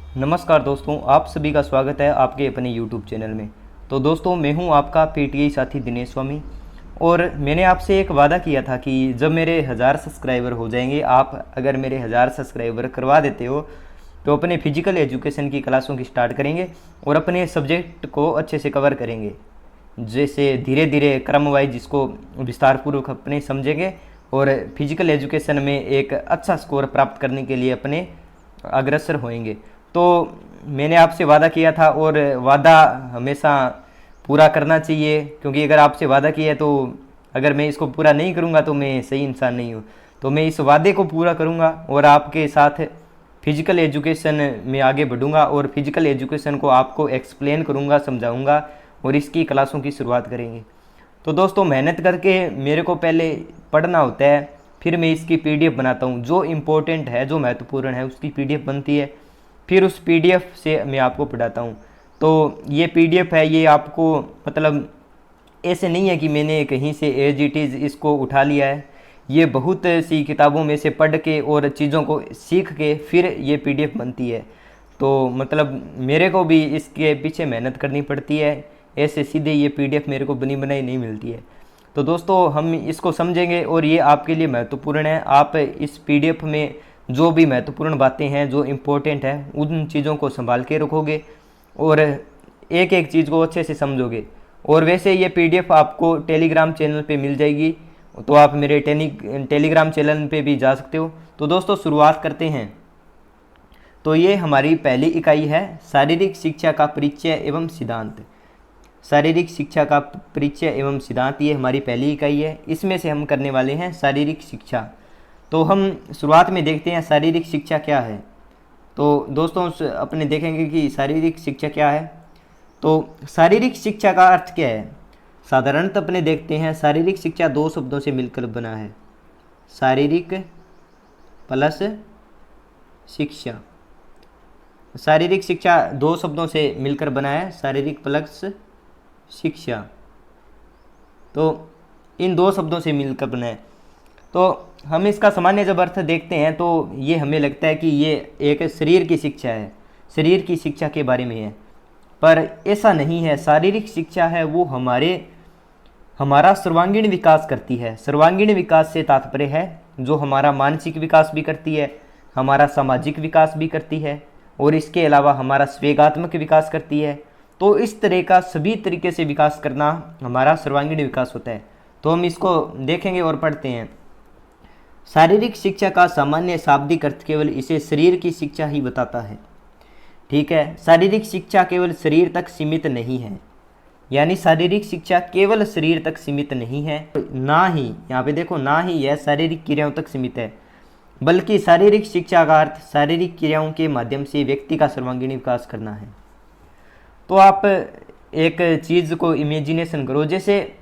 नमस्कार दोस्तों, आप सभी का स्वागत है आपके अपने YouTube चैनल में। तो दोस्तों, मैं हूं आपका पीटीआई साथी दिनेश स्वामी। और मैंने आपसे एक वादा किया था कि जब मेरे 1000 सब्सक्राइबर हो जाएंगे, आप अगर मेरे 1000 सब्सक्राइबर करवा देते हो तो अपने फिजिकल एजुकेशन की क्लासों की स्टार्ट करेंगे और अपने सब्जेक्ट को अच्छे से कवर करेंगे। जैसे धीरे धीरे क्रम वाइज इसको विस्तारपूर्वक अपने समझेंगे और फिजिकल एजुकेशन में एक अच्छा स्कोर प्राप्त करने के लिए अपने अग्रसर होएंगे। तो मैंने आपसे वादा किया था और वादा हमेशा पूरा करना चाहिए, क्योंकि अगर आपसे वादा किया है तो अगर मैं इसको पूरा नहीं करूँगा तो मैं सही इंसान नहीं हूँ। तो मैं इस वादे को पूरा करूँगा और आपके साथ फिजिकल एजुकेशन में आगे बढ़ूँगा और फिजिकल एजुकेशन को आपको एक्सप्लेन करूँगा, समझाऊँगा और इसकी क्लासों की शुरुआत करेंगे। तो दोस्तों, मेहनत करके मेरे को पहले पढ़ना होता है, फिर मैं इसकी पीडीएफ बनाता हूँ। जो इम्पोर्टेंट है, जो महत्वपूर्ण है, उसकी पीडीएफ बनती है, फिर उस पीडीएफ से मैं आपको पढ़ाता हूँ। तो ये पीडीएफ है, ये आपको मतलब ऐसे नहीं है कि मैंने कहीं से एज इट इज़ इसको उठा लिया है। ये बहुत सी किताबों में से पढ़ के और चीज़ों को सीख के फिर ये पीडीएफ बनती है। तो मतलब मेरे को भी इसके पीछे मेहनत करनी पड़ती है, ऐसे सीधे ये पीडीएफ मेरे को बनी बनाई नहीं मिलती है। तो दोस्तों, हम इसको समझेंगे और ये आपके लिए महत्वपूर्ण है। आप इस पीडीएफ में जो भी महत्वपूर्ण बातें हैं, जो इम्पोर्टेंट है, उन चीज़ों को संभाल के रखोगे और एक एक चीज़ को अच्छे से समझोगे। और वैसे ये पीडीएफ आपको टेलीग्राम चैनल पे मिल जाएगी, तो आप मेरे टेलीग्राम चैनल पे भी जा सकते हो। तो दोस्तों, शुरुआत करते हैं। तो ये हमारी पहली इकाई है, शारीरिक शिक्षा का परिचय एवं सिद्धांत। शारीरिक शिक्षा का परिचय एवं सिद्धांत, ये हमारी पहली इकाई है। इसमें से हम करने वाले हैं शारीरिक शिक्षा। तो हम शुरुआत में देखते हैं शारीरिक शिक्षा क्या है। तो दोस्तों, अपने देखेंगे कि शारीरिक शिक्षा क्या है। तो शारीरिक शिक्षा का अर्थ क्या है। साधारणतः अपने देखते हैं, शारीरिक शिक्षा दो शब्दों से मिलकर बना है, शारीरिक प्लस शिक्षा। शारीरिक शिक्षा दो शब्दों से मिलकर बना है, शारीरिक प्लस शिक्षा। तो इन दो शब्दों से मिलकर बना है। तो हम इसका सामान्य जब अर्थ देखते हैं तो ये हमें लगता है कि ये एक शरीर की शिक्षा है, शरीर की शिक्षा के बारे में है, पर ऐसा नहीं है। शारीरिक शिक्षा है वो हमारा सर्वांगीण विकास करती है। सर्वांगीण विकास से तात्पर्य है जो हमारा मानसिक विकास भी करती है, हमारा सामाजिक विकास भी करती है और इसके अलावा हमारा स्वेगात्मक विकास करती है। तो इस तरह का सभी तरीके से विकास करना हमारा सर्वांगीण विकास होता है। तो हम इसको देखेंगे और पढ़ते हैं। शारीरिक शिक्षा का सामान्य शाब्दिक अर्थ केवल इसे शरीर की शिक्षा ही बताता है। ठीक है, शारीरिक शिक्षा केवल शरीर तक सीमित नहीं है, यानी शारीरिक शिक्षा केवल शरीर तक सीमित नहीं है, ना ही यहाँ पे देखो, ना ही यह शारीरिक क्रियाओं तक सीमित है, बल्कि शारीरिक शिक्षा का अर्थ शारीरिक क्रियाओं के माध्यम से व्यक्ति का सर्वांगीण विकास करना है। तो आप एक चीज़ को इमेजिनेशन करो, जैसे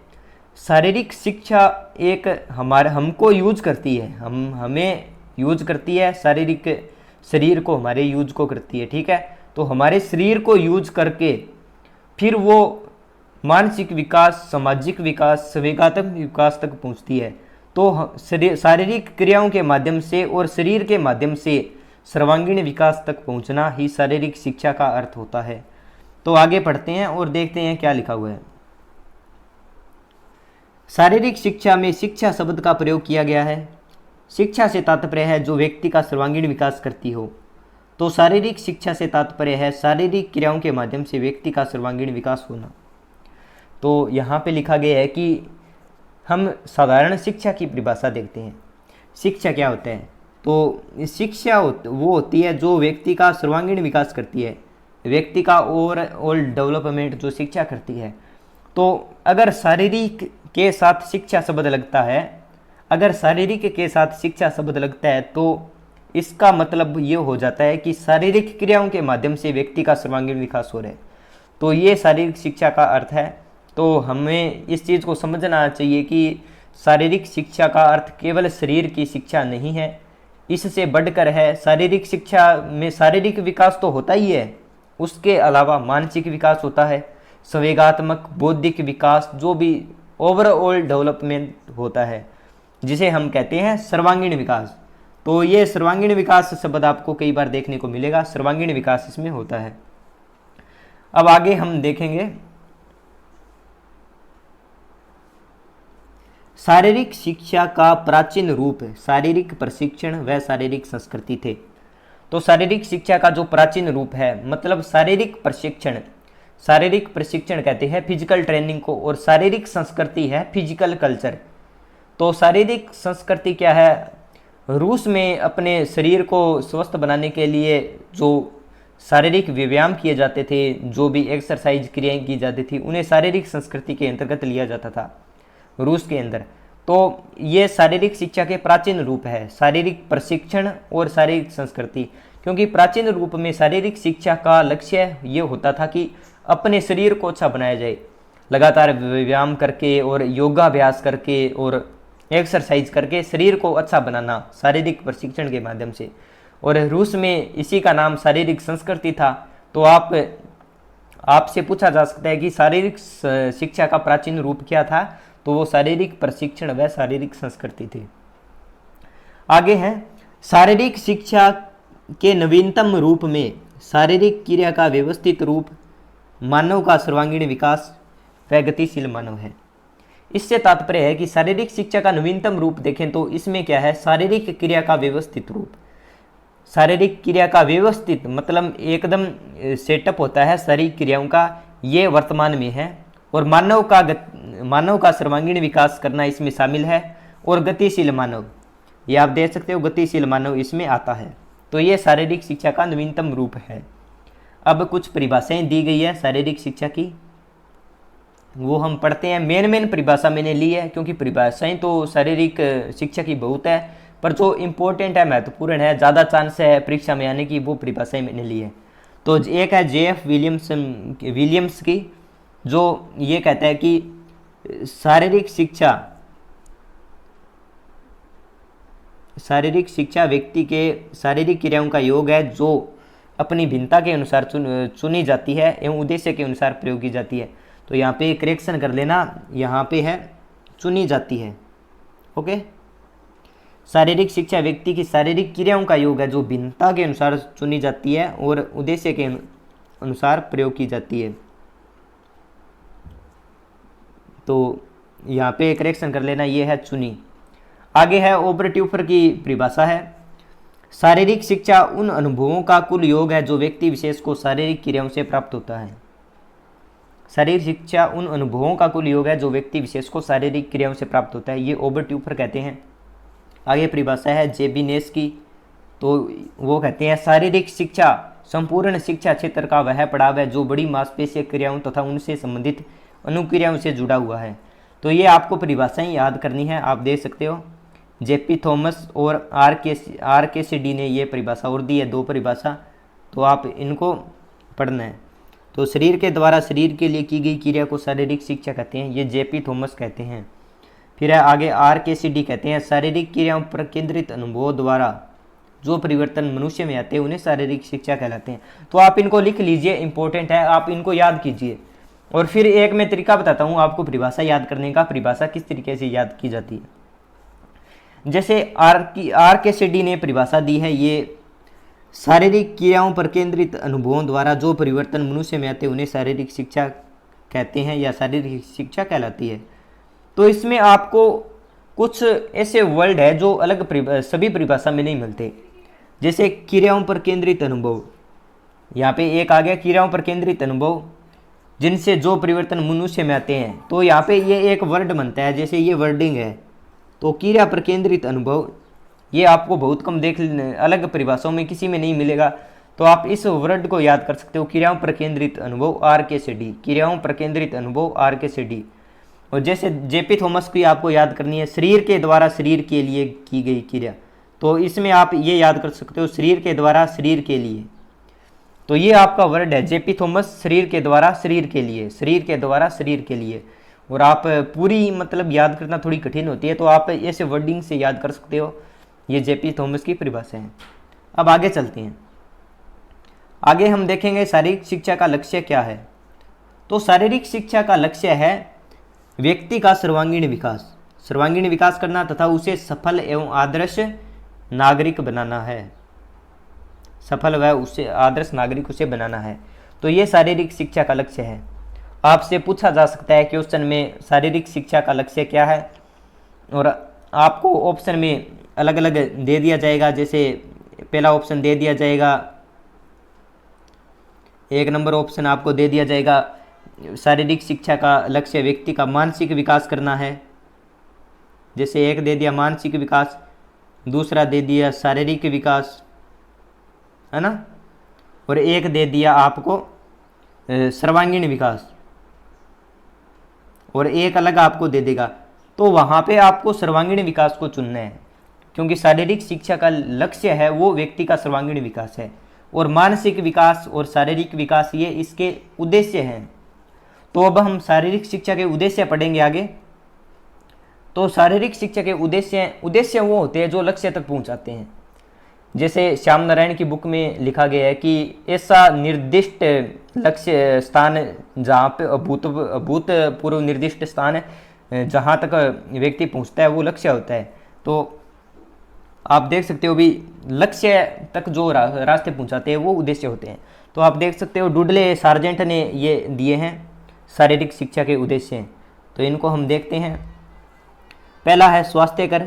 शारीरिक शिक्षा एक हमको यूज करती है, हमें यूज करती है, शारीरिक शरीर को, हमारे यूज को करती है। ठीक है, तो हमारे शरीर को यूज करके फिर वो मानसिक विकास, सामाजिक विकास, संवेगात्मक विकास तक पहुंचती है। तो शारीरिक क्रियाओं के माध्यम से और शरीर के माध्यम से सर्वांगीण विकास तक पहुंचना ही शारीरिक शिक्षा का अर्थ होता है। तो आगे पढ़ते हैं और देखते हैं क्या लिखा हुआ है। शारीरिक शिक्षा में शिक्षा शब्द का प्रयोग किया गया है। शिक्षा से तात्पर्य है जो व्यक्ति का सर्वांगीण विकास करती हो। तो शारीरिक शिक्षा से तात्पर्य है शारीरिक क्रियाओं के माध्यम से व्यक्ति का सर्वांगीण विकास होना। तो यहाँ पे लिखा गया है कि हम साधारण शिक्षा की परिभाषा देखते हैं। शिक्षा क्या होता है। तो शिक्षा वो होती है जो व्यक्ति का सर्वांगीण विकास करती है, व्यक्ति का ओवरऑल डेवलपमेंट जो शिक्षा करती है। तो अगर शारीरिक के साथ शिक्षा शब्द लगता है, अगर शारीरिक के साथ शिक्षा शब्द लगता है तो इसका मतलब ये हो जाता है कि शारीरिक क्रियाओं के माध्यम से व्यक्ति का सर्वांगीण विकास हो रहा है। तो ये शारीरिक शिक्षा का अर्थ है। तो हमें इस चीज़ को समझना चाहिए कि शारीरिक शिक्षा का अर्थ केवल शरीर की शिक्षा नहीं है, इससे बढ़कर है। शारीरिक शिक्षा में शारीरिक विकास तो होता ही है, उसके अलावा मानसिक विकास होता है, संवेगात्मक, बौद्धिक विकास, जो भी ओवरऑल डेवलपमेंट होता है, जिसे हम कहते हैं सर्वांगीण विकास। तो ये सर्वांगीण विकास शब्द आपको कई बार देखने को मिलेगा, सर्वांगीण विकास इसमें होता है। अब आगे हम देखेंगे शारीरिक शिक्षा का प्राचीन रूप, शारीरिक प्रशिक्षण व शारीरिक संस्कृति थे। तो शारीरिक शिक्षा का जो प्राचीन रूप है, मतलब शारीरिक प्रशिक्षण कहते हैं फिजिकल ट्रेनिंग को, और शारीरिक संस्कृति है फिजिकल कल्चर। तो शारीरिक संस्कृति क्या है? रूस में अपने शरीर को स्वस्थ बनाने के लिए जो शारीरिक व्यायाम किए जाते थे, जो भी एक्सरसाइज क्रियाएं की जाती थी, उन्हें शारीरिक संस्कृति के अंतर्गत लिया जाता था रूस के अंदर। तो ये शारीरिक शिक्षा के प्राचीन रूप है, शारीरिक प्रशिक्षण और शारीरिक संस्कृति। क्योंकि प्राचीन रूप में शारीरिक शिक्षा का लक्ष्य ये होता था कि अपने शरीर को अच्छा बनाया जाए, लगातार व्यायाम करके और योगाभ्यास करके और एक्सरसाइज करके शरीर को अच्छा बनाना शारीरिक प्रशिक्षण के माध्यम से। और रूस में इसी का नाम शारीरिक संस्कृति था। तो आपसे पूछा जा सकता है कि शारीरिक शिक्षा का प्राचीन रूप क्या था? तो वो शारीरिक प्रशिक्षण व शारीरिक संस्कृति थी। आगे है शारीरिक शिक्षा के नवीनतम रूप में शारीरिक क्रिया का व्यवस्थित रूप, मानव का सर्वांगीण विकास व गतिशील मानव है। इससे तात्पर्य है कि शारीरिक शिक्षा का नवीनतम रूप देखें तो इसमें क्या है? शारीरिक क्रिया का व्यवस्थित रूप। शारीरिक क्रिया का व्यवस्थित मतलब एकदम सेटअप होता है शारीरिक क्रियाओं का, ये वर्तमान में है। और मानव का सर्वांगीण विकास करना इसमें शामिल है। और गतिशील मानव, ये आप देख सकते हो, गतिशील मानव इसमें आता है। तो ये शारीरिक शिक्षा का नवीनतम रूप है। अब कुछ परिभाषाएं दी गई है शारीरिक शिक्षा की, वो हम पढ़ते हैं। मेन परिभाषा मैंने ली है, क्योंकि परिभाषाएं तो शारीरिक शिक्षा की बहुत है, पर जो इम्पोर्टेंट है, महत्वपूर्ण है, ज़्यादा चांस है परीक्षा में आने की, वो परिभाषाएं मैंने ली है। तो एक है JF विलियम्स की, जो ये कहता है कि शारीरिक शिक्षा व्यक्ति के शारीरिक क्रियाओं का योग है, जो अपनी भिन्नता के अनुसार चुनी जाती है एवं उद्देश्य के अनुसार प्रयोग की जाती है। तो यहाँ पे करेक्शन कर लेना, यहाँ पे है चुनी जाती है। ओके, शारीरिक शिक्षा व्यक्ति की शारीरिक क्रियाओं का योग है, जो भिन्नता के अनुसार चुनी जाती है और उद्देश्य के अनुसार प्रयोग की जाती है। तो यहाँ पे करेक्शन कर लेना, ये है चुनी। आगे है ओबरट्यूफर की परिभाषा है, शारीरिक शिक्षा उन अनुभवों का कुल योग है जो व्यक्ति विशेष को शारीरिक क्रियाओं से प्राप्त होता है। शारीरिक शिक्षा उन अनुभवों का कुल योग है जो व्यक्ति विशेष को शारीरिक क्रियाओं से प्राप्त होता है, ये ओबरट्यूफर कहते हैं। आगे परिभाषा है जेबिनेस की, तो वो कहते हैं शारीरिक शिक्षा संपूर्ण शिक्षा क्षेत्र का वह पड़ाव है जो बड़ी मांसपेशीय क्रियाओं तथा उनसे संबंधित अनुक्रियाओं से जुड़ा हुआ है। तो ये आपको परिभाषाएं याद करनी है, आप देख सकते हो। जेपी थॉमस और RK ने ये परिभाषा और दी है, 2 परिभाषा, तो आप इनको पढ़ना है। तो शरीर के द्वारा शरीर के लिए की गई क्रिया को शारीरिक शिक्षा कहते हैं, ये जेपी थॉमस कहते हैं। फिर है आगे RK कहते हैं शारीरिक क्रियाओं पर केंद्रित अनुभवों द्वारा जो परिवर्तन मनुष्य में आते हैं उन्हें शारीरिक शिक्षा कहलाते हैं। तो आप इनको लिख लीजिए, इंपॉर्टेंट है, आप इनको याद कीजिए। और फिर एक मैं तरीका बताता हूँ आपको परिभाषा याद करने का, परिभाषा किस तरीके से याद की जाती है। जैसे RK ने परिभाषा दी है, ये शारीरिक क्रियाओं पर केंद्रित अनुभवों द्वारा जो परिवर्तन मनुष्य में आते हैं उन्हें शारीरिक शिक्षा कहते हैं या शारीरिक शिक्षा कहलाती है। तो इसमें आपको कुछ ऐसे वर्ड है जो सभी परिभाषा में नहीं मिलते। जैसे क्रियाओं पर केंद्रित अनुभव, यहाँ पे एक आ गया क्रियाओं पर केंद्रित अनुभव जिनसे जो परिवर्तन मनुष्य में आते हैं। तो यहाँ पे ये एक वर्ड बनता है, जैसे ये वर्डिंग है। तो क्रिया पर केंद्रित अनुभव, ये आपको बहुत कम अलग परिभाषाओं में किसी में नहीं मिलेगा। तो आप इस वर्ड को याद कर सकते हो, क्रियाओं पर केंद्रित अनुभव RK, क्रियाओं पर केंद्रित अनुभव RK। और जैसे जेपी थॉमस की आपको याद करनी है, शरीर के द्वारा शरीर के लिए की गई क्रिया। तो इसमें आप ये याद कर सकते हो, शरीर के द्वारा शरीर के लिए। तो ये आपका वर्ड है जेपी थॉमस, शरीर के द्वारा शरीर के लिए, शरीर के द्वारा शरीर के लिए। और आप पूरी मतलब याद करना थोड़ी कठिन होती है, तो आप ऐसे वर्डिंग से याद कर सकते हो। ये जेपी थॉमस की परिभाषा है। अब आगे चलते हैं, आगे हम देखेंगे शारीरिक शिक्षा का लक्ष्य क्या है। तो शारीरिक शिक्षा का लक्ष्य है व्यक्ति का सर्वांगीण विकास करना तथा उसे सफल एवं आदर्श नागरिक बनाना है, सफल व उसे आदर्श नागरिक उसे बनाना है। तो ये शारीरिक शिक्षा का लक्ष्य है। आपसे पूछा जा सकता है क्वेश्चन में शारीरिक शिक्षा का लक्ष्य क्या है, और आपको ऑप्शन में अलग अलग दे दिया जाएगा। जैसे पहला ऑप्शन दे दिया जाएगा, 1 नंबर ऑप्शन आपको दे दिया जाएगा, शारीरिक शिक्षा का लक्ष्य व्यक्ति का मानसिक विकास करना है। जैसे एक दे दिया मानसिक विकास, दूसरा दे दिया शारीरिक विकास, है ना, और एक दे दिया आपको सर्वांगीण विकास, और एक अलग आपको दे देगा। तो वहाँ पे आपको सर्वांगीण विकास को चुनना है, क्योंकि शारीरिक शिक्षा का लक्ष्य है वो व्यक्ति का सर्वांगीण विकास है, और मानसिक विकास और शारीरिक विकास ये इसके उद्देश्य हैं। तो अब हम शारीरिक शिक्षा के उद्देश्य पढ़ेंगे आगे। तो शारीरिक शिक्षा के उद्देश्य वो होते हैं जो लक्ष्य तक पहुंचाते हैं। जैसे श्याम नारायण की बुक में लिखा गया है कि ऐसा निर्दिष्ट लक्ष्य स्थान जहाँ पे भूतपूर्व निर्दिष्ट स्थान है जहाँ तक व्यक्ति पहुँचता है वो लक्ष्य होता है। तो आप देख सकते हो भी लक्ष्य तक जो रास्ते पहुँचाते हैं वो उद्देश्य होते हैं। तो आप देख सकते हो डुडले सार्जेंट ने ये दिए हैं शारीरिक शिक्षा के उद्देश्य। तो इनको हम देखते हैं। पहला है स्वास्थ्यकर,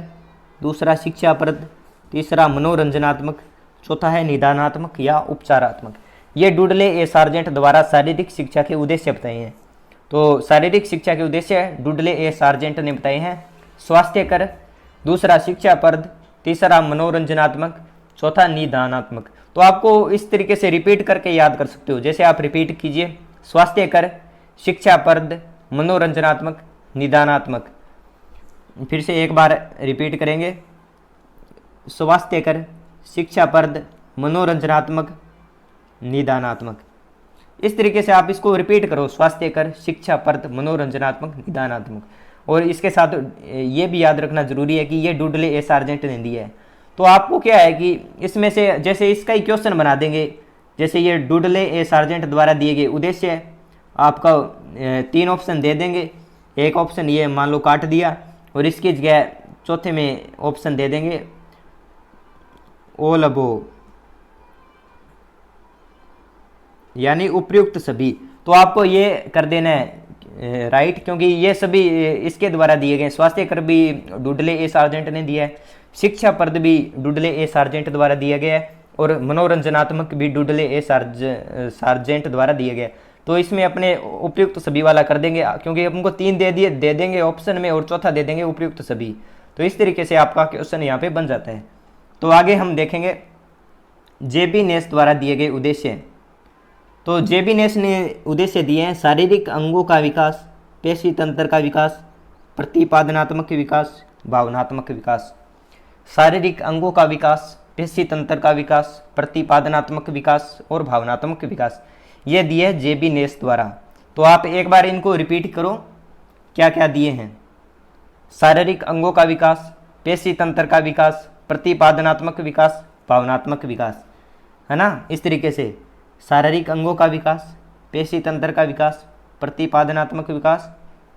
दूसरा शिक्षाप्रद, तीसरा मनोरंजनात्मक, चौथा है निदानात्मक या उपचारात्मक। ये डुडले ए सार्जेंट द्वारा शारीरिक शिक्षा के उद्देश्य बताए हैं। तो शारीरिक शिक्षा के उद्देश्य डुडले ए सार्जेंट ने बताए हैं, स्वास्थ्यकर, दूसरा शिक्षाप्रद, तीसरा मनोरंजनात्मक, चौथा निदानात्मक। तो आपको इस तरीके से रिपीट करके याद कर सकते हो। जैसे आप रिपीट कीजिए, स्वास्थ्यकर, शिक्षाप्रद, मनोरंजनात्मक, निदानात्मक। फिर से एक बार रिपीट करेंगे, स्वास्थ्यकर, शिक्षाप्रद, मनोरंजनात्मक, निदानात्मक। इस तरीके से आप इसको रिपीट करो, स्वास्थ्यकर, शिक्षाप्रद, मनोरंजनात्मक, निदानात्मक। और इसके साथ ये भी याद रखना जरूरी है कि ये डुडले ए सार्जेंट ने दिया है। तो आपको क्या है कि इसमें से जैसे इसका ही क्वेश्चन बना देंगे। जैसे ये डुडले ए सार्जेंट द्वारा दिए गए उद्देश्य है, आपका 3 ऑप्शन दे देंगे। एक ऑप्शन ये मान लो काट दिया, और इसकी जगह चौथे में ऑप्शन दे देंगे ऑल अबोव, यानी उपयुक्त सभी। तो आपको ये कर देना है राइट, क्योंकि ये सभी इसके द्वारा दिए गए। स्वास्थ्यकर भी डुडले ए सार्जेंट ने दिया है, शिक्षाप्रद भी डुडले ए सार्जेंट द्वारा दिया गया है, और मनोरंजनात्मक भी डुडले ए सार्जेंट द्वारा दिया गया। तो इसमें अपने उपयुक्त सभी वाला कर देंगे, क्योंकि हमको 3 दे देंगे ऑप्शन में, और चौथा दे देंगे उपयुक्त सभी। तो इस तरीके से आपका क्वेश्चन यहाँ पे बन जाता है। तो आगे हम देखेंगे जेबी नेस द्वारा दिए गए उद्देश्य। तो जेबी नेस ने उद्देश्य दिए हैं, शारीरिक अंगों का विकास, पेशी तंत्र का विकास, प्रतिपादनात्मक विकास, भावनात्मक विकास। शारीरिक अंगों का विकास, पेशी तंत्र का विकास, प्रतिपादनात्मक विकास और भावनात्मक विकास, ये दिए है जेबी नेस द्वारा। तो आप एक बार इनको रिपीट करो, क्या क्या दिए हैं। शारीरिक अंगों का विकास, पेशी तंत्र का विकास, प्रतिपादनात्मक विकास, भावनात्मक विकास, है ना। इस तरीके से शारीरिक अंगों का विकास, पेशी तंत्र का विकास, प्रतिपादनात्मक विकास,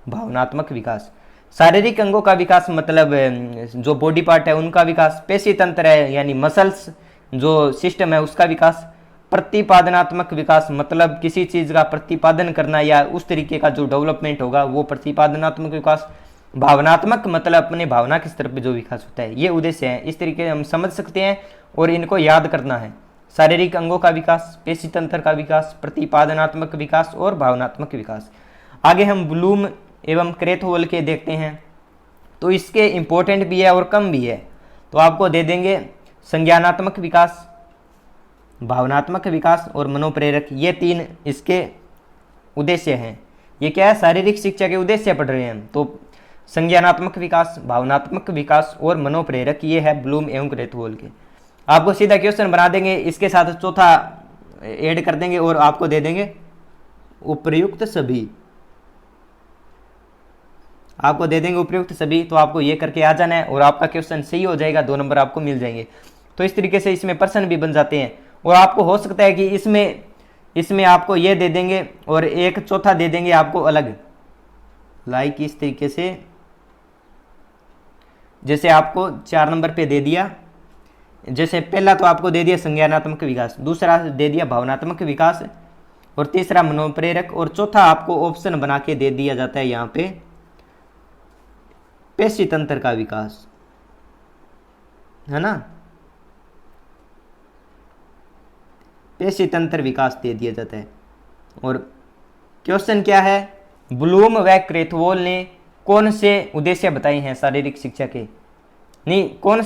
भावनात्मक विकास। शारीरिक अंगों का विकास मतलब जो बॉडी पार्ट है उनका विकास, पेशी तंत्र है यानी मसल्स जो सिस्टम है उसका विकास, प्रतिपादनात्मक विकास मतलब किसी चीज़ का प्रतिपादन करना या उस तरीके का जो डेवलपमेंट होगा वो प्रतिपादनात्मक विकास, भावनात्मक मतलब अपने भावना के स्तर पर जो विकास होता है। ये उद्देश्य है, इस तरीके हम समझ सकते हैं और इनको याद करना है। शारीरिक अंगों का विकास, पेशी तंत्र का विकास, प्रतिपादनात्मक विकास और भावनात्मक विकास। आगे हम ब्लूम एवं क्रेथवोल के देखते हैं। तो इसके इम्पोर्टेंट भी है और कम भी है। तो आपको दे देंगे संज्ञानात्मक विकास, भावनात्मक विकास और मनोप्रेरक, ये 3 इसके उद्देश्य हैं। ये क्या है, शारीरिक शिक्षा के उद्देश्य पढ़ रहे हैं। तो संज्ञानात्मक विकास, भावनात्मक विकास और मनोप्रेरक, ये है ब्लूम एवं क्रेथवोल के। आपको सीधा क्वेश्चन बना देंगे, इसके साथ चौथा ऐड कर देंगे और आपको दे देंगे उपयुक्त सभी, आपको दे देंगे उपयुक्त सभी। तो आपको ये करके आ जाना है और आपका क्वेश्चन सही हो जाएगा, 2 नंबर आपको मिल जाएंगे। तो इस तरीके से इसमें प्रश्न भी बन जाते हैं। और आपको हो सकता है कि इसमें आपको ये दे देंगे और एक चौथा दे देंगे आपको अलग, लाइक इस तरीके से। जैसे आपको 4 नंबर पे दे दिया जैसे पहला तो आपको दे दिया संज्ञानात्मक विकास, दूसरा दे दिया भावनात्मक विकास, और तीसरा मनोप्रेरक, और चौथा आपको ऑप्शन बना के दे दिया जाता है यहाँ पे पेशी तंत्र का विकास, है ना, पेशी तंत्र विकास दे दिया जाता है। और क्वेश्चन क्या है, ब्लूम व क्रेथवोल ने कौन से उद्देश्य बताए हैं शारीरिक शिक्षा के, नहीं कौन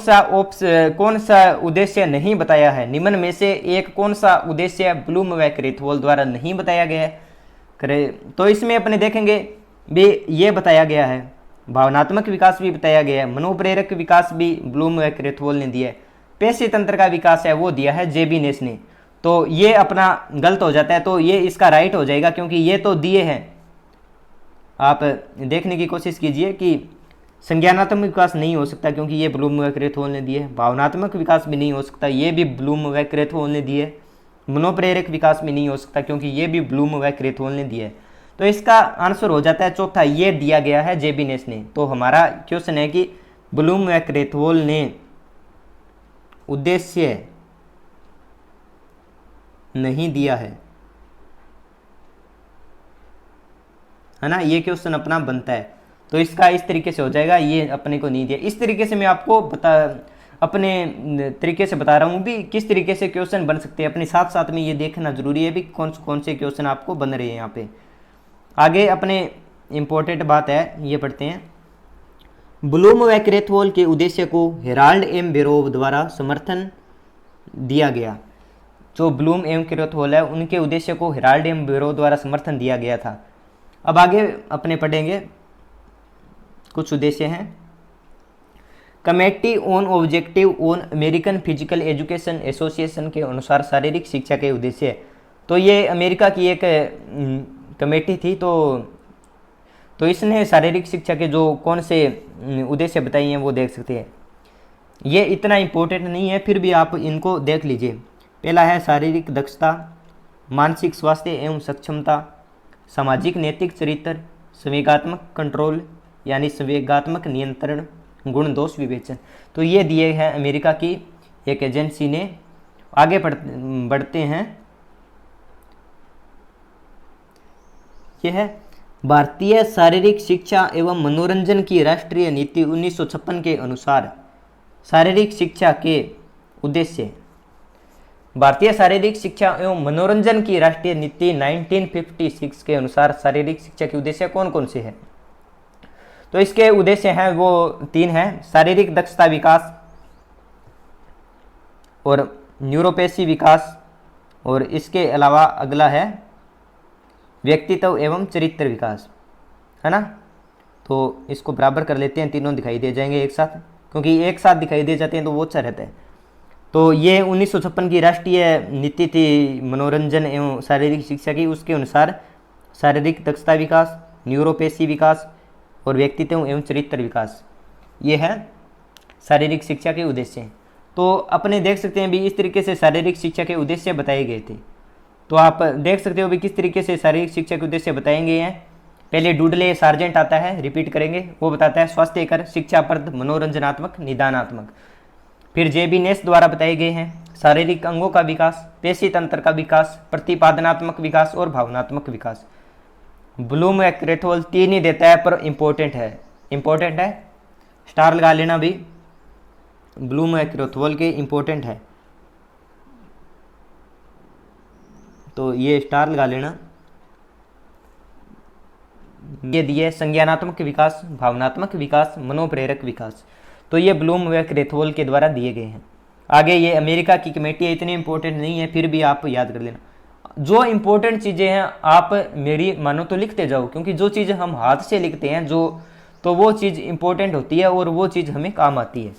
सा उद्देश्य नहीं बताया है, निम्न में से एक कौन सा उद्देश्य ब्लूम व क्रेथवोल द्वारा नहीं बताया गया है। तो इसमें अपने देखेंगे भी ये बताया गया है, भावनात्मक विकास भी बताया गया है, मनोप्रेरक विकास भी ब्लूम व क्रेथवोल ने दिया है, पेशी तंत्र का विकास है वो दिया है जेबी नेस ने। तो ये अपना गलत हो जाता है, तो ये इसका राइट हो जाएगा, क्योंकि ये तो दिए हैं। आप देखने की कोशिश कीजिए कि संज्ञानात्मक विकास नहीं हो सकता क्योंकि ये ब्लूम व क्रेथवोल ने दिए, भावनात्मक विकास भी नहीं हो सकता, ये भी ब्लूम व क्रेथवोल ने दिए, मनोप्रेरक विकास भी नहीं हो सकता क्योंकि ये भी ब्लूम व क्रेथवोल ने दिए। तो इसका आंसर हो जाता है चौथा, ये दिया गया है जेबी नेस ने। तो हमारा क्वेश्चन है कि ब्लूम व क्रेथवोल ने उद्देश्य नहीं दिया है ना, ये क्वेश्चन अपना बनता है। तो इसका इस तरीके से हो जाएगा, ये अपने को नहीं दिया। इस तरीके से मैं आपको अपने तरीके से बता रहा हूँ भी किस तरीके से क्वेश्चन बन सकते हैं, अपने साथ साथ में ये देखना जरूरी है भी कौन से क्वेश्चन आपको बन रहे हैं यहाँ पे। आगे अपने इम्पोर्टेंट बात है, ये पढ़ते हैं। ब्लूम व क्रेथवोल के उद्देश्य को हेराल्ड एम बेरोव द्वारा समर्थन दिया गया। जो ब्लूम एम क्रेथवोल है उनके उद्देश्य को हेराल्ड एम बेरोव द्वारा समर्थन दिया गया था। अब आगे अपने पढ़ेंगे, कुछ उद्देश्य हैं। Committee on objective on American physical education association के अनुसार शारीरिक शिक्षा के उद्देश्य, तो ये अमेरिका की एक कमेटी थी, तो इसने शारीरिक शिक्षा के जो कौन से उद्देश्य बताए हैं वो देख सकते हैं। ये इतना इम्पोर्टेंट नहीं है, फिर भी आप इनको देख लीजिए। पहला है शारीरिक दक्षता, मानसिक स्वास्थ्य एवं सक्षमता, सामाजिक नैतिक चरित्र, संवेगात्मक कंट्रोल यानी संवेगात्मक नियंत्रण, गुण दोष विवेचन। तो ये दिए हैं अमेरिका की एक एजेंसी ने। आगे बढ़ते हैं, यह है भारतीय शारीरिक शिक्षा एवं मनोरंजन की राष्ट्रीय नीति 1956 के अनुसार शारीरिक शिक्षा के उद्देश्य। भारतीय शारीरिक शिक्षा एवं मनोरंजन की राष्ट्रीय नीति 1956 के अनुसार शारीरिक शिक्षा के उद्देश्य कौन कौन से हैं? तो इसके उद्देश्य हैं वो 3 हैं, शारीरिक दक्षता विकास और न्यूरोपेशी विकास, और इसके अलावा अगला है व्यक्तित्व एवं चरित्र विकास, है ना। तो इसको बराबर कर लेते हैं, तीनों दिखाई दे जाएंगे एक साथ, क्योंकि एक साथ दिखाई दे जाते हैं तो वो अच्छा रहता है। तो ये 1956 की राष्ट्रीय नीति थी मनोरंजन एवं शारीरिक शिक्षा की, उसके अनुसार शारीरिक दक्षता विकास, न्यूरोपेशी विकास और व्यक्तित्व एवं चरित्र विकास, ये है शारीरिक शिक्षा के उद्देश्य। तो अपने देख सकते हैं भी इस तरीके से शारीरिक शिक्षा के उद्देश्य बताए गए थे। तो आप देख सकते हो भी किस तरीके से शारीरिक शिक्षा के उद्देश्य बताए गए हैं। पहले डूडले सार्जेंट आता है, रिपीट करेंगे, वो बताता है स्वास्थ्यकर, शिक्षाप्रद, मनोरंजनात्मक, निदानात्मक। फिर जेबी नेस द्वारा बताए गए हैं शारीरिक अंगों का विकास, पेशी तंत्र का विकास, प्रतिपादनात्मक विकास और भावनात्मक विकास। ब्लूम व क्रेथवोल 3 ही देता है पर इम्पोर्टेंट है, स्टार लगा लेना भी, ब्लूम व क्रेथवोल के इम्पोर्टेंट है, तो ये स्टार लगा लेना। ये दिए संज्ञानात्मक विकास, भावनात्मक विकास, मनोप्रेरक विकास, तो ये ब्लूम व क्रेथवोल के द्वारा दिए गए हैं। आगे ये अमेरिका की कमेटी है, इतनी इंपॉर्टेंट नहीं है, फिर भी आप याद कर लेना। जो इंपॉर्टेंट चीज़ें हैं आप मेरी मानो तो लिखते जाओ, क्योंकि जो चीज़ हम हाथ से लिखते हैं तो वो चीज़ इंपॉर्टेंट होती है और वो चीज़ हमें काम आती है।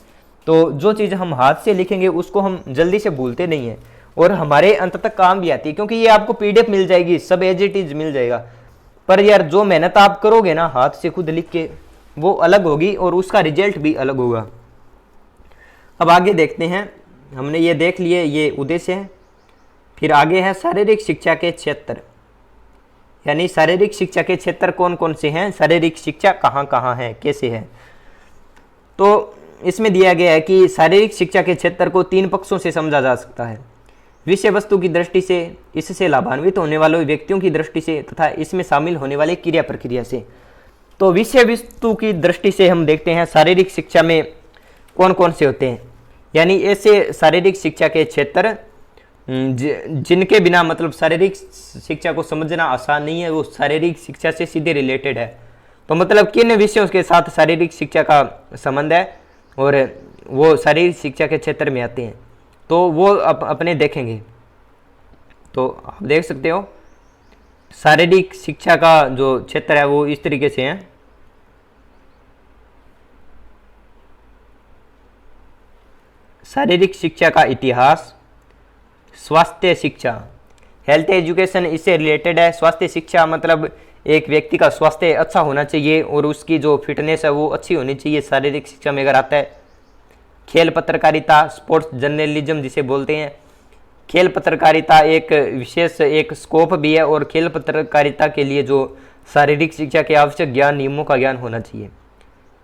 तो जो चीज़ हम हाथ से लिखेंगे उसको हम जल्दी से भूलते नहीं हैं और हमारे अंत तक काम भी आती है, क्योंकि ये आपको PDF मिल जाएगी, सब एज इट इज मिल जाएगा। पर यार जो मेहनत आप करोगे ना हाथ से खुद लिख के, वो अलग होगी और उसका रिजल्ट भी अलग होगा। अब आगे देखते हैं, हमने ये देख लिए ये उद्देश्य है। फिर आगे है शारीरिक शिक्षा के क्षेत्र, यानी शारीरिक शिक्षा के क्षेत्र कौन कौन से हैं, शारीरिक शिक्षा कहाँ कहाँ है, कैसे है। तो इसमें दिया गया है कि शारीरिक शिक्षा के क्षेत्र को 3 पक्षों से समझा जा सकता है। विषय वस्तु की दृष्टि से, इससे लाभान्वित होने वाले व्यक्तियों की दृष्टि से तथा इसमें शामिल होने वाले क्रिया प्रक्रिया से। तो विषय वस्तु की दृष्टि से हम देखते हैं शारीरिक शिक्षा में कौन कौन से होते हैं, यानी ऐसे शारीरिक शिक्षा के क्षेत्र जिनके बिना मतलब शारीरिक शिक्षा को समझना आसान नहीं है, वो शारीरिक शिक्षा से सीधे रिलेटेड है। तो मतलब किन विषयों के साथ शारीरिक शिक्षा का संबंध है और वो शारीरिक शिक्षा के क्षेत्र में आते हैं, तो वो अपने देखेंगे। तो आप देख सकते हो शारीरिक शिक्षा का जो क्षेत्र है वो इस तरीके से है। शारीरिक शिक्षा का इतिहास, स्वास्थ्य शिक्षा, हेल्थ एजुकेशन इससे रिलेटेड है। स्वास्थ्य शिक्षा मतलब एक व्यक्ति का स्वास्थ्य अच्छा होना चाहिए और उसकी जो फिटनेस है वो अच्छी होनी चाहिए, शारीरिक शिक्षा में अगर आता है। खेल पत्रकारिता, स्पोर्ट्स जर्नलिज्म जिसे बोलते हैं। खेल पत्रकारिता एक विशेष एक स्कोप भी है और खेल पत्रकारिता के लिए जो शारीरिक शिक्षा के आवश्यक ज्ञान, नियमों का ज्ञान होना चाहिए।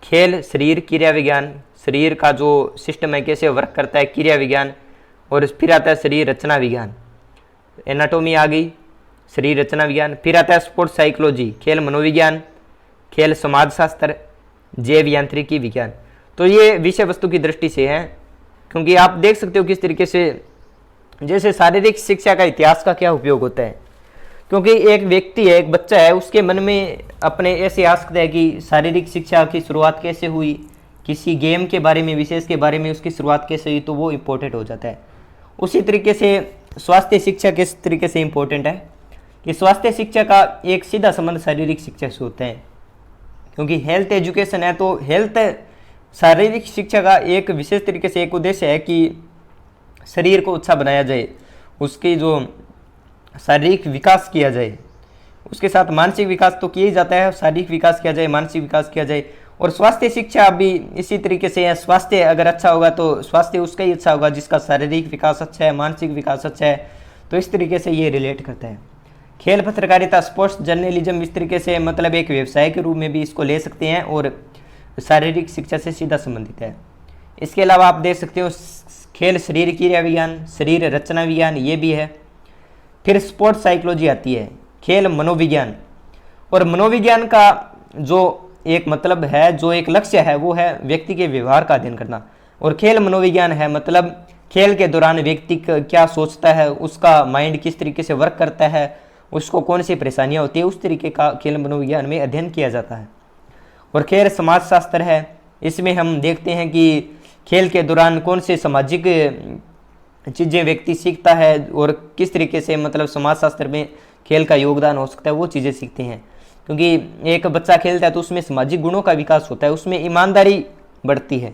खेल शरीर क्रिया विज्ञान, शरीर का जो सिस्टम है कैसे वर्क करता है, क्रिया विज्ञान। और फिर आता है शरीर रचना विज्ञान, एनाटॉमी आ गई, शरीर रचना विज्ञान। फिर आता है स्पोर्ट्स साइकोलॉजी, खेल मनोविज्ञान, खेल समाजशास्त्र, जैव यांत्रिकी विज्ञान। तो ये विषय वस्तु की दृष्टि से है, क्योंकि आप देख सकते हो किस तरीके से जैसे शारीरिक शिक्षा का इतिहास का क्या उपयोग होता है। क्योंकि एक व्यक्ति है, एक बच्चा है, उसके मन में अपने ऐसे आ सकता है कि शारीरिक शिक्षा की शुरुआत कैसे हुई, किसी गेम के बारे में, विशेष के बारे में उसकी शुरुआत कैसे हुई, तो वो इम्पोर्टेंट हो जाता है। उसी तरीके से स्वास्थ्य शिक्षा किस तरीके से इम्पोर्टेंट है कि स्वास्थ्य शिक्षा का एक सीधा संबंध शारीरिक शिक्षा से होता है, क्योंकि हेल्थ एजुकेशन है। तो हेल्थ शारीरिक शिक्षा का एक विशेष तरीके से एक उद्देश्य है कि शरीर को अच्छा बनाया जाए, उसकी जो शारीरिक विकास किया जाए, उसके साथ मानसिक विकास तो किया ही जाता है, शारीरिक विकास किया जाए, मानसिक विकास किया जाए। और स्वास्थ्य शिक्षा भी इसी तरीके से है। स्वास्थ्य अगर अच्छा होगा तो स्वास्थ्य उसका ही अच्छा होगा जिसका शारीरिक विकास अच्छा है, मानसिक विकास अच्छा है। तो इस तरीके से ये रिलेट करता है। खेल पत्रकारिता, स्पोर्ट्स जर्नलिज्म इस तरीके से मतलब एक व्यवसाय के रूप में भी इसको ले सकते हैं और शारीरिक शिक्षा से सीधा संबंधित है। इसके अलावा आप देख सकते हो खेल शरीर क्रिया विज्ञान, शरीर रचना विज्ञान, ये भी है। फिर स्पोर्ट्स साइकोलॉजी आती है, खेल मनोविज्ञान। और मनोविज्ञान का जो एक मतलब है, जो एक लक्ष्य है, वो है व्यक्ति के व्यवहार का अध्ययन करना। और खेल मनोविज्ञान है मतलब खेल के दौरान व्यक्ति क्या सोचता है, उसका माइंड किस तरीके से वर्क करता है, उसको कौन सी परेशानियां होती है, उस तरीके का खेल मनोविज्ञान में अध्ययन किया जाता है। और खेल समाजशास्त्र है, इसमें हम देखते हैं कि खेल के दौरान कौन से सामाजिक चीज़ें व्यक्ति सीखता है और किस तरीके से मतलब समाजशास्त्र में खेल का योगदान हो सकता है, वो चीज़ें सीखते हैं। क्योंकि एक बच्चा खेलता है तो उसमें सामाजिक गुणों का विकास होता है, उसमें ईमानदारी बढ़ती है,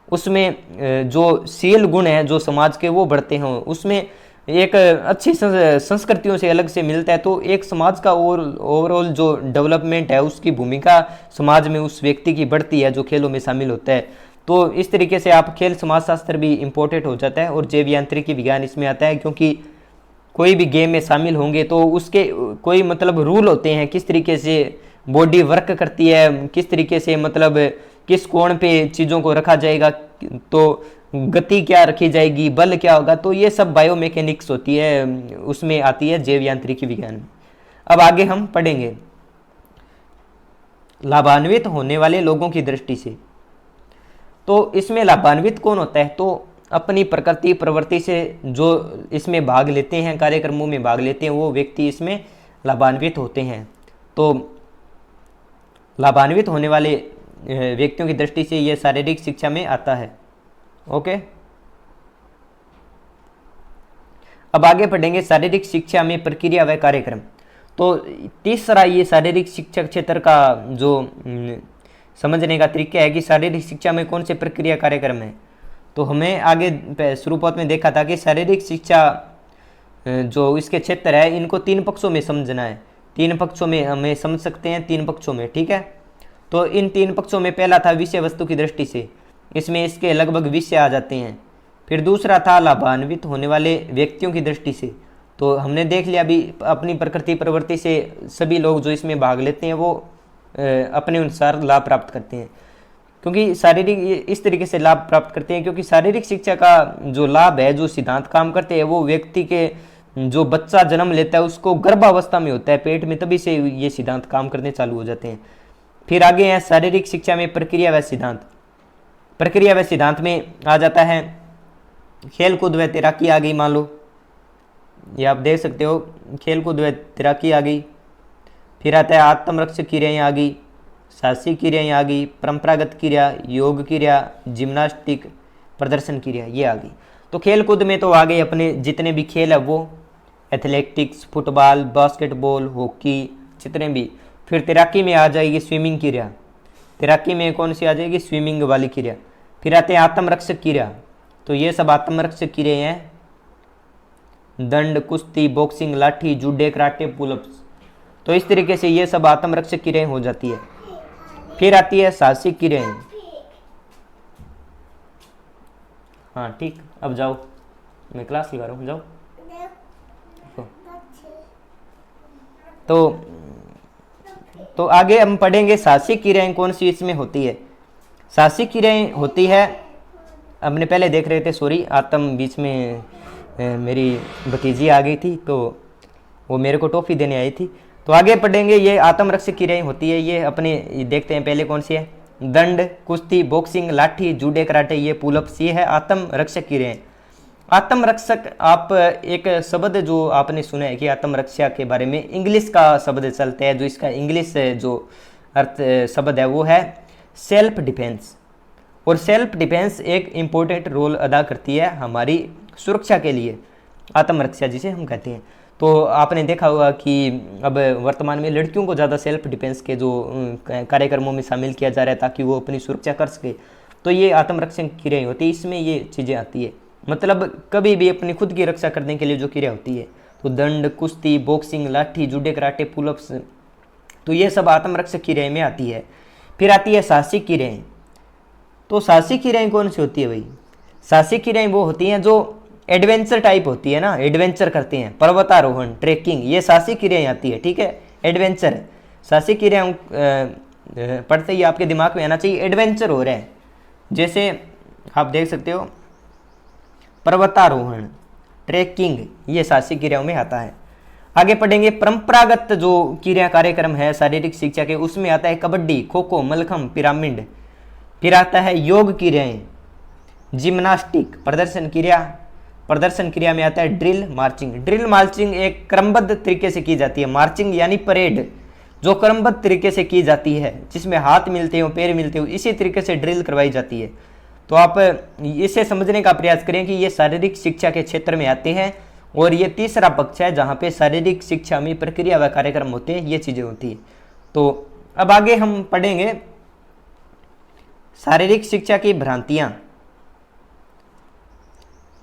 उसमें जो शील गुण है जो समाज के वो बढ़ते हैं, उसमें एक अच्छी संस्कृतियों से अलग से मिलता है। तो एक समाज का ओवरऑल जो डेवलपमेंट है, उसकी भूमिका समाज में उस व्यक्ति की बढ़ती है जो खेलों में शामिल होता है। तो इस तरीके से आप खेल समाजशास्त्र भी इम्पोर्टेंट हो जाता है। और जैव यांत्रिकी विज्ञान इसमें आता है, क्योंकि कोई भी गेम में शामिल होंगे तो उसके कोई मतलब रूल होते हैं, किस तरीके से बॉडी वर्क करती है, किस तरीके से मतलब किस कोण पे चीज़ों को रखा जाएगा, तो गति क्या रखी जाएगी, बल क्या होगा। तो ये सब बायोमैकेनिक्स होती है, उसमें आती है जैव यांत्रिकी विज्ञान में। अब आगे हम पढ़ेंगे लाभान्वित होने वाले लोगों की दृष्टि से। तो इसमें लाभान्वित कौन होता है, तो अपनी प्रकृति प्रवृत्ति से जो इसमें भाग लेते हैं, कार्यक्रमों में भाग लेते हैं, वो व्यक्ति इसमें लाभान्वित होते हैं। तो लाभान्वित होने वाले व्यक्तियों की दृष्टि से ये शारीरिक शिक्षा में आता है। ओके, अब आगे पढ़ेंगे शारीरिक शिक्षा में प्रक्रिया व कार्यक्रम। तो तीसरा ये शारीरिक शिक्षा क्षेत्र का जो समझने का तरीका है कि शारीरिक शिक्षा में कौन से प्रक्रिया कार्यक्रम है। तो हमें आगे शुरुआत में देखा था कि शारीरिक शिक्षा जो इसके क्षेत्र है, इनको 3 पक्षों में समझना है। 3 पक्षों में हमें समझ सकते हैं, 3 पक्षों में, ठीक है। तो इन 3 पक्षों में पहला था विषय वस्तु की दृष्टि से, इसमें इसके लगभग विषय आ जाते हैं। फिर दूसरा था लाभान्वित होने वाले व्यक्तियों की दृष्टि से। तो हमने देख लिया अभी अपनी प्रकृति प्रवृत्ति से सभी लोग जो इसमें भाग लेते हैं वो अपने अनुसार लाभ प्राप्त करते हैं। क्योंकि शारीरिक ये इस तरीके से लाभ प्राप्त करते हैं, क्योंकि शारीरिक शिक्षा का जो लाभ है, जो सिद्धांत काम करते हैं, वो व्यक्ति के जो बच्चा जन्म लेता है उसको गर्भावस्था में होता है पेट में, तभी से ये सिद्धांत काम करने चालू हो जाते हैं। फिर आगे है शारीरिक शिक्षा में प्रक्रिया व सिद्धांत। प्रक्रिया व सिद्धांत में आ जाता है खेल कूद व तैराकी आ गई, मान लो ये आप देख सकते हो, खेल कूद व तैराकी आ गई। फिर आता है आत्मरक्षक क्रियाएं आ गई, साहसिक क्रियाएं आ गई, परंपरागत क्रिया, योग क्रिया, जिम्नास्टिक, प्रदर्शन क्रिया, ये आ गई। तो खेल कूद में तो आ गए अपने जितने भी खेल है वो, एथलेटिक्स, फुटबॉल, बास्केटबॉल, हॉकी, जितने भी। फिर तैराकी में आ जाएगी स्विमिंग क्रिया, तैराकी में कौन सी आ जाएगी, स्विमिंग वाली क्रिया। फिर आते हैं आत्मरक्षक क्रिया, तो ये सब आत्मरक्षक क्रियाएं हैं, दंड, कुश्ती, बॉक्सिंग, लाठी, जूडे, कराटे, पुलअप्स। तो इस तरीके से ये सब आत्मरक्षक क्रियाएं हो जाती है। फिर आती है साहसिक क्रियाएं। हाँ ठीक, अब जाओ, मैं क्लास लगा रहा हूँ, जाओ। तो आगे हम पढ़ेंगे साहसिक क्रियाएं कौन सी इसमें होती है। साहसिक क्रियाएं होती है, हमने पहले देख रहे थे, सॉरी आत्म बीच में मेरी भतीजी आ गई थी तो वो मेरे को टॉफी देने आई थी। तो आगे पढ़ेंगे ये आत्मरक्षक क्रियाएं होती है, ये अपने देखते हैं पहले कौन सी है, दंड, कुश्ती, बॉक्सिंग, लाठी, जूडे, कराटे, ये पुलअप्स, ये है आत्मरक्षक क्रियाएं। आत्मरक्षक, आप एक शब्द जो आपने सुना है कि आत्मरक्षा के बारे में इंग्लिश का शब्द चलता है, जो इसका इंग्लिश जो अर्थ शब्द है वो है सेल्फ डिफेंस। और सेल्फ डिफेंस एक इम्पोर्टेंट रोल अदा करती है हमारी सुरक्षा के लिए, आत्मरक्षा जिसे हम कहते हैं। तो आपने देखा होगा कि अब वर्तमान में लड़कियों को ज़्यादा सेल्फ डिफेंस के जो कार्यक्रमों में शामिल किया जा रहा है ताकि वो अपनी सुरक्षा कर सके। तो ये आत्मरक्षक क्रियाएं होती है, इसमें ये चीज़ें आती है, मतलब कभी भी अपनी खुद की रक्षा करने के लिए जो क्रिया होती है। तो दंड, कुश्ती, बॉक्सिंग, लाठी, जूडे, कराटे, पुलअप्स, तो ये सब आत्मरक्षक क्रियाएं में आती है। फिर आती है साहसिक क्रियाएं। तो साहसिक क्रियाएं कौन सी होती है भाई, साहसिक क्रियाएं वो होती हैं जो एडवेंचर टाइप होती है ना, एडवेंचर करते हैं, पर्वतारोहण, ट्रैकिंग, ये साहसिक क्रियाएं आती है, ठीक है, एडवेंचर। साहसिक क्रियाएं पढ़ते ही आपके दिमाग में आना चाहिए एडवेंचर हो रहा है, जैसे आप देख सकते हो पर्वतारोहण, ट्रैकिंग, ये साहसिक क्रियाओं में आता है। आगे पढ़ेंगे परंपरागत जो क्रिया कार्यक्रम है शारीरिक शिक्षा के, उसमें आता है कबड्डी, खो खो, मलखम, पिरामिड। फिर आता है योग क्रियाएं, जिम्नास्टिक, प्रदर्शन क्रिया, प्रदर्शन क्रिया में आता है ड्रिल, मार्चिंग। ड्रिल मार्चिंग एक क्रमबद्ध तरीके से की जाती है, मार्चिंग यानी परेड जो क्रमबद्ध तरीके से की जाती है, जिसमें हाथ मिलते हो, पैर मिलते हो, इसी तरीके से ड्रिल करवाई जाती है। तो आप इसे समझने का प्रयास करें कि ये शारीरिक शिक्षा के क्षेत्र में आते हैं, और ये तीसरा पक्ष है जहाँ पे शारीरिक शिक्षा में प्रक्रिया व कार्यक्रम होते हैं, ये चीज़ें होती हैं। तो अब आगे हम पढ़ेंगे शारीरिक शिक्षा की भ्रांतियाँ।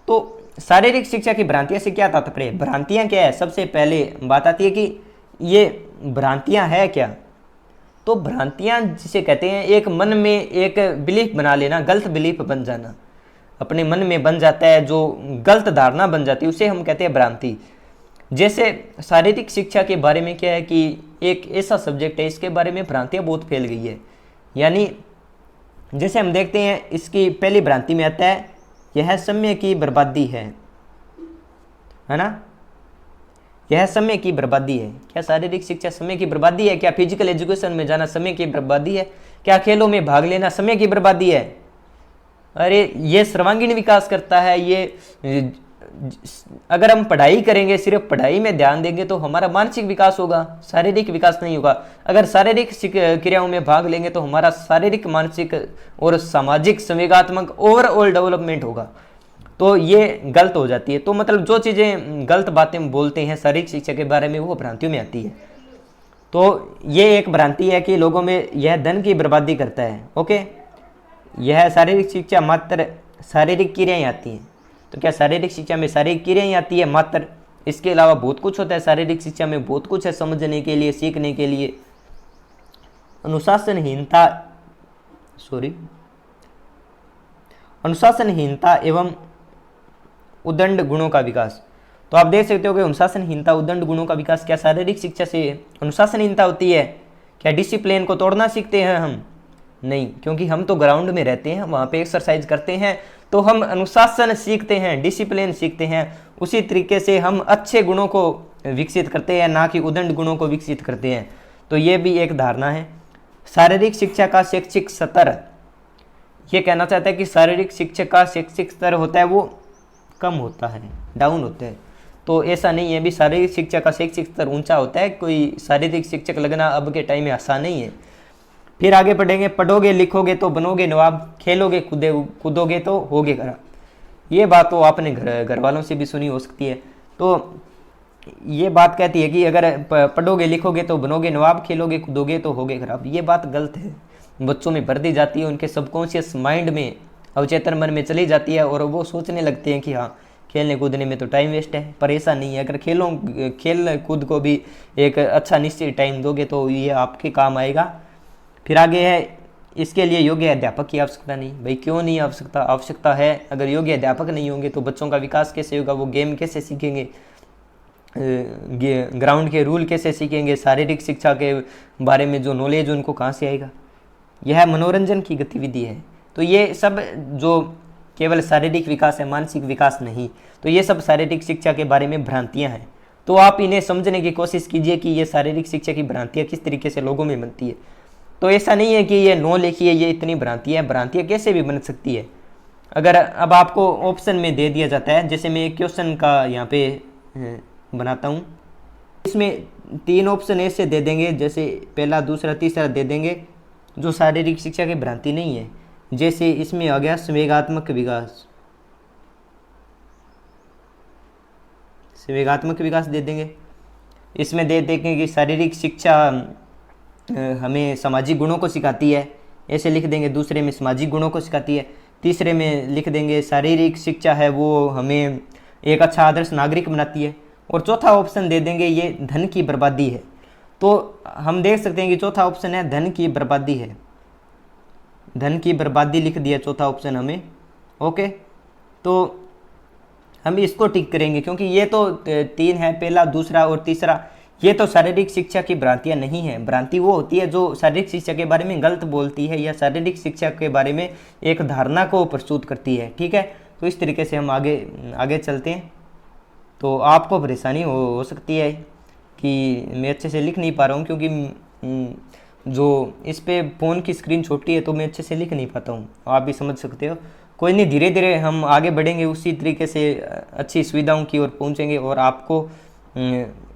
तो शारीरिक शिक्षा की भ्रांतियाँ से क्या तात्पर्य है, भ्रांतियाँ क्या है, सबसे पहले बात आती है कि ये भ्रांतियाँ है क्या। तो भ्रांतियाँ जिसे कहते हैं, एक मन में एक बिलीफ बना लेना, गलत बिलीफ बन जाना, अपने मन में बन जाता है, जो गलत धारणा बन जाती है, उसे हम कहते हैं भ्रांति। जैसे शारीरिक शिक्षा के बारे में क्या है कि एक ऐसा सब्जेक्ट है, इसके बारे में भ्रांतियाँ बहुत फैल गई है। यानी जैसे हम देखते हैं, इसकी पहली भ्रांति में आता है यह समय की बर्बादी है ना, यह समय की बर्बादी है। क्या शारीरिक शिक्षा समय की बर्बादी है? क्या फिजिकल एजुकेशन में जाना समय की बर्बादी है? क्या खेलों में भाग लेना समय की बर्बादी है? अरे ये सर्वांगीण विकास करता है। ये अगर हम पढ़ाई करेंगे, सिर्फ पढ़ाई में ध्यान देंगे तो हमारा मानसिक विकास होगा, शारीरिक विकास नहीं होगा। अगर शारीरिक क्रियाओं में भाग लेंगे तो हमारा शारीरिक, मानसिक और सामाजिक, संवेगात्मक ओवरऑल डेवलपमेंट होगा। तो ये गलत हो जाती है। तो मतलब जो चीज़ें गलत बातें बोलते हैं शारीरिक शिक्षा के बारे में, वो भ्रांतियों में आती है। तो ये एक भ्रांति है कि लोगों में यह धन की बर्बादी करता है। ओके, यह शारीरिक शिक्षा मात्र शारीरिक क्रियाएं आती हैं। तो क्या शारीरिक शिक्षा में शारीरिक क्रियाएं आती है मात्र? इसके अलावा बहुत कुछ होता है शारीरिक शिक्षा में, बहुत कुछ है समझने के लिए, सीखने के लिए। अनुशासनहीनता एवं उद्दंड गुणों का विकास। तो आप देख सकते हो कि अनुशासनहीनता, उद्दंड गुणों का विकास, क्या शारीरिक शिक्षा से अनुशासनहीनता होती है? क्या डिसिप्लिन को तोड़ना सीखते हैं हम? नहीं, क्योंकि हम तो ग्राउंड में रहते हैं, वहाँ पे एक्सरसाइज करते हैं, तो हम अनुशासन सीखते हैं, डिसिप्लिन सीखते हैं। उसी तरीके से हम अच्छे गुणों को विकसित करते हैं, ना कि उदंड गुणों को विकसित करते हैं। तो ये भी एक धारणा है। शारीरिक शिक्षा का शैक्षिक स्तर, ये कहना चाहता है कि शारीरिक शिक्षा का शैक्षिक स्तर होता है वो कम होता है, डाउन होता है। तो ऐसा नहीं है भी शारीरिक शिक्षा का शैक्षिक स्तर ऊंचा होता है, कोई शारीरिक शिक्षक लगना अब के टाइम में आसान नहीं है। फिर आगे पढ़ेंगे, पढ़ोगे लिखोगे तो बनोगे नवाब, खेलोगे कूदोगे तो होगे खराब। ये बात तो आपने घर वालों से भी सुनी हो सकती है। तो ये बात कहती है कि अगर पढ़ोगे लिखोगे तो बनोगे नवाब, खेलोगे कूदोगे तो होगे खराब। ये बात गलत है, बच्चों में भर दी जाती है, उनके सबकॉन्शियस माइंड में, अवचेतन मन में चली जाती है और वो सोचने लगते हैं कि हाँ खेलने कूदने में तो टाइम वेस्ट है। पर ऐसा नहीं है, अगर खेल कूद को भी एक अच्छा निश्चित टाइम दोगे तो ये आपके काम आएगा। फिर आगे है, इसके लिए योग्य अध्यापक की आवश्यकता नहीं। भाई क्यों नहीं आवश्यकता है। अगर योग्य अध्यापक नहीं होंगे तो बच्चों का विकास कैसे होगा, वो गेम कैसे सीखेंगे, ग्राउंड के रूल कैसे सीखेंगे, शारीरिक शिक्षा के बारे में जो नॉलेज उनको कहाँ से आएगा। यह मनोरंजन की गतिविधि है। तो ये सब जो केवल शारीरिक विकास है, मानसिक विकास नहीं, तो ये सब शारीरिक शिक्षा के बारे में भ्रांतियाँ हैं। तो आप इन्हें समझने की कोशिश कीजिए कि ये शारीरिक शिक्षा की भ्रांतियाँ किस तरीके से लोगों में बनती है। तो ऐसा नहीं है कि ये नो लिखिए ये इतनी भ्रांतियाँ, भ्रांतियाँ कैसे भी बन सकती है। अगर अब आपको ऑप्शन में दे दिया जाता है, जैसे मैं एक क्वेश्चन का यहाँ पे बनाता हूँ, इसमें 3 ऑप्शन ऐसे दे देंगे, जैसे पहला दूसरा तीसरा दे देंगे जो शारीरिक शिक्षा की भ्रांति नहीं है। जैसे इसमें आ गया संवेगात्मक विकास, संवेगात्मक विकास दे देंगे। इसमें दे देंगे कि शारीरिक शिक्षा हमें सामाजिक गुणों को सिखाती है, ऐसे लिख देंगे। दूसरे में सामाजिक गुणों को सिखाती है। तीसरे में लिख देंगे शारीरिक शिक्षा है वो हमें एक अच्छा आदर्श नागरिक बनाती है। और चौथा ऑप्शन दे देंगे ये धन की बर्बादी है। तो हम देख सकते हैं कि चौथा ऑप्शन है धन की बर्बादी है, धन की बर्बादी लिख दिया चौथा ऑप्शन हमें। ओके, तो हम इसको टिक करेंगे क्योंकि ये तो 3 है, पहला दूसरा और तीसरा। ये तो शारीरिक शिक्षा की भ्रांतियाँ नहीं है। भ्रांति वो होती है जो शारीरिक शिक्षा के बारे में गलत बोलती है या शारीरिक शिक्षा के बारे में एक धारणा को प्रस्तुत करती है। ठीक है, तो इस तरीके से हम आगे चलते हैं। तो आपको परेशानी हो सकती है कि मैं अच्छे से लिख नहीं पा रहा हूँ, क्योंकि जो इस पे फ़ोन की स्क्रीन छोटी है तो मैं अच्छे से लिख नहीं पाता हूँ। आप भी समझ सकते हो। कोई नहीं, धीरे धीरे हम आगे बढ़ेंगे, उसी तरीके से अच्छी सुविधाओं की ओर पहुँचेंगे और आपको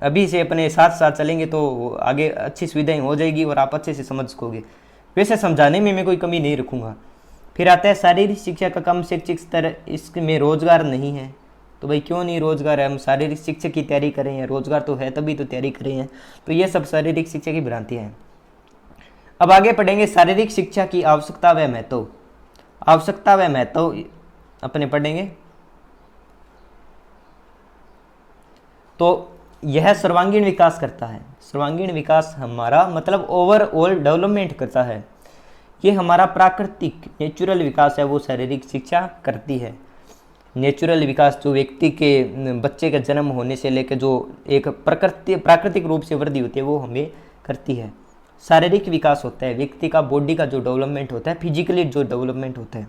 अभी से अपने साथ साथ चलेंगे तो आगे अच्छी सुविधाएं हो जाएगी और आप अच्छे से समझ सकोगे। वैसे समझाने में मैं कोई कमी नहीं रखूँगा। फिर आता है शारीरिक शिक्षा का कम शैक्षिक स्तर, इसमें रोजगार नहीं है। तो भाई क्यों नहीं रोजगार है, हम शारीरिक शिक्षा की तैयारी कर रहे हैं, रोजगार तो है तभी तो तैयारी कर रहे हैं। तो ये सब शारीरिक शिक्षा की भ्रांतियाँ हैं। अब आगे पढ़ेंगे शारीरिक शिक्षा की आवश्यकता व महत्व। आवश्यकता व महत्व अपने पढ़ेंगे। तो यह सर्वांगीण विकास करता है। सर्वांगीण विकास हमारा मतलब ओवरऑल डेवलपमेंट करता है। ये हमारा प्राकृतिक नेचुरल विकास है, वो शारीरिक शिक्षा करती है। नेचुरल विकास जो व्यक्ति के बच्चे का जन्म होने से लेकर जो एक प्राकृतिक रूप से वृद्धि होती है वो हमें करती है। शारीरिक विकास होता है व्यक्ति का, बॉडी का जो डेवलपमेंट होता है, फिजिकली जो डेवलपमेंट होता है।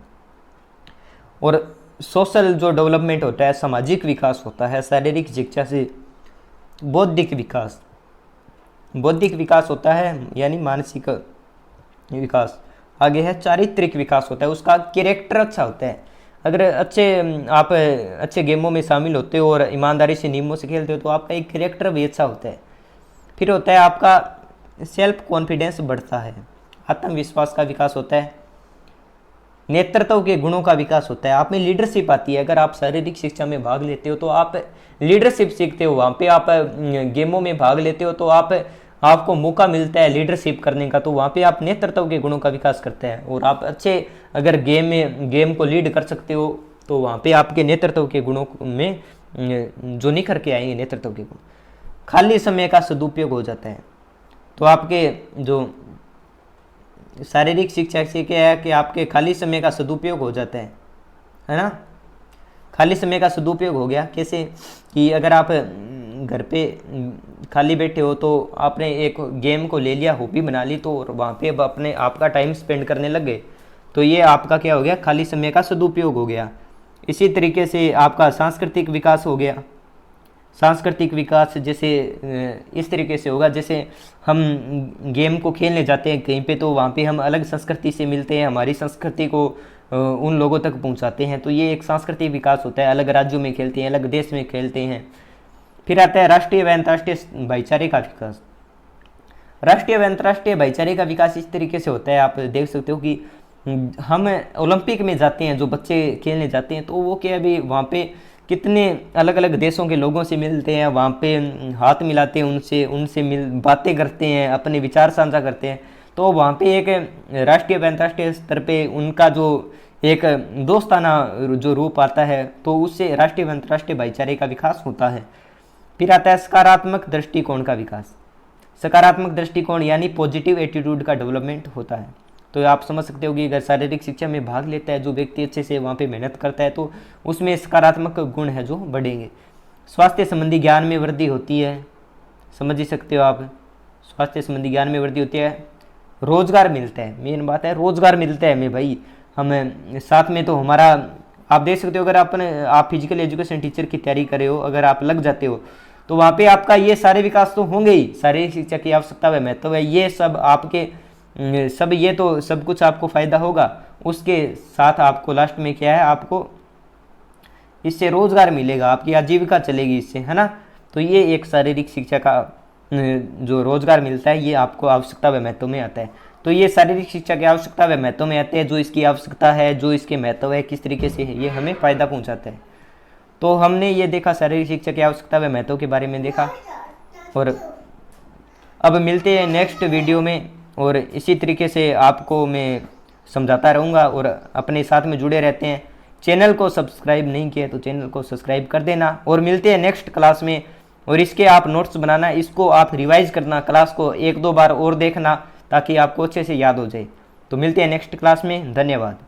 और सोशल जो डेवलपमेंट होता है, सामाजिक विकास होता है। शारीरिक शिक्षा से बौद्धिक विकास, बौद्धिक विकास होता है यानी मानसिक विकास। आगे है चारित्रिक विकास होता है, उसका कैरेक्टर अच्छा होता है। अगर आप अच्छे गेमों में शामिल होते हो और ईमानदारी से नियमों से खेलते हो तो आपका एक कैरेक्टर भी अच्छा होता है। फिर होता है आपका सेल्फ कॉन्फिडेंस बढ़ता है, आत्मविश्वास का विकास होता है। नेतृत्व के गुणों का विकास होता है, आप में लीडरशिप आती है। अगर आप शारीरिक शिक्षा में भाग लेते हो तो आप लीडरशिप सीखते हो, वहाँ पे आप गेमों में भाग लेते हो तो आपको मौका मिलता है लीडरशिप करने का, तो वहाँ पे आप नेतृत्व के गुणों का विकास करते हैं। और आप अच्छे अगर गेम को लीड कर सकते हो तो वहाँ पे आपके नेतृत्व के गुणों में जो निखर के आएंगे नेतृत्व के गुण। खाली समय का सदुपयोग हो जाता है। तो आपके जो शारीरिक शिक्षा से क्या है कि आपके खाली समय का सदुपयोग हो जाता है ना। खाली समय का सदुपयोग हो गया कैसे कि अगर आप घर पे खाली बैठे हो तो आपने एक गेम को ले लिया, हॉबी बना ली, तो वहाँ पे अब अपने आपका टाइम स्पेंड करने लग गए, तो ये आपका क्या हो गया, खाली समय का सदुपयोग हो गया। इसी तरीके से आपका सांस्कृतिक विकास हो गया। सांस्कृतिक विकास जैसे इस तरीके से होगा, जैसे हम गेम को खेलने जाते हैं कहीं पे, तो वहाँ पे हम अलग संस्कृति से मिलते हैं, हमारी संस्कृति को उन लोगों तक पहुँचाते हैं, तो ये एक सांस्कृतिक विकास होता है। अलग राज्यों में खेलते हैं, अलग देश में खेलते हैं। फिर आता है राष्ट्रीय व अंतर्राष्ट्रीय भाईचारे का विकास। राष्ट्रीय व अंतर्राष्ट्रीय भाईचारे का विकास इस तरीके से होता है, आप देख सकते हो कि हम ओलंपिक में जाते हैं, जो बच्चे खेलने जाते हैं, तो वो क्या अभी वहाँ पे कितने अलग अलग देशों के लोगों से मिलते हैं, वहाँ पे हाथ मिलाते हैं, उनसे बातें करते हैं, अपने विचार साझा करते हैं, तो वहाँ पे एक राष्ट्रीय व अंतर्राष्ट्रीय स्तर पे उनका जो एक दोस्ताना जो रूप आता है, तो उससे राष्ट्रीय व अंतर्राष्ट्रीय भाईचारे का विकास होता है। फिर आता है सकारात्मक दृष्टिकोण का विकास। सकारात्मक दृष्टिकोण यानी पॉजिटिव एटीट्यूड का डेवलपमेंट होता है। तो आप समझ सकते हो कि अगर शारीरिक शिक्षा में भाग लेता है जो व्यक्ति, अच्छे से वहाँ पे मेहनत करता है, तो उसमें सकारात्मक गुण है जो बढ़ेंगे। स्वास्थ्य संबंधी ज्ञान में वृद्धि होती है, समझ ही सकते हो आप, स्वास्थ्य संबंधी ज्ञान में वृद्धि होती है। रोजगार मिलता है, मेन बात है रोजगार मिलता है हमें भाई, हम साथ में तो हमारा, आप देख सकते हो अगर आप फिजिकल एजुकेशन टीचर की तैयारी कर रहे हो, अगर आप लग जाते हो तो वहाँ पे आपका ये सारे विकास तो होंगे ही। शारीरिक शिक्षा की आवश्यकता व महत्व है, ये सब आपके सब, ये तो सब कुछ आपको फायदा होगा। उसके साथ आपको लास्ट में क्या है, आपको इससे रोजगार मिलेगा, आपकी आजीविका चलेगी इससे, है ना। तो ये एक शारीरिक शिक्षा का जो रोजगार मिलता है, ये आपको आवश्यकता व महत्व में आता है। तो ये शारीरिक शिक्षा की आवश्यकता व महत्व में आते हैं, जो इसकी आवश्यकता है, जो इसके महत्व है, किस तरीके से ये हमें फायदा पहुंचाता है। तो हमने ये देखा शारीरिक शिक्षा की आवश्यकता व महत्व के बारे में देखा, और अब मिलते हैं नेक्स्ट वीडियो में, और इसी तरीके से आपको मैं समझाता रहूँगा, और अपने साथ में जुड़े रहते हैं। चैनल को सब्सक्राइब नहीं किया तो चैनल को सब्सक्राइब कर देना, और मिलते हैं नेक्स्ट क्लास में। और इसके आप नोट्स बनाना, इसको आप रिवाइज करना, क्लास को 1-2 बार और देखना, ताकि आपको अच्छे से याद हो जाए। तो मिलते हैं नेक्स्ट क्लास में, धन्यवाद।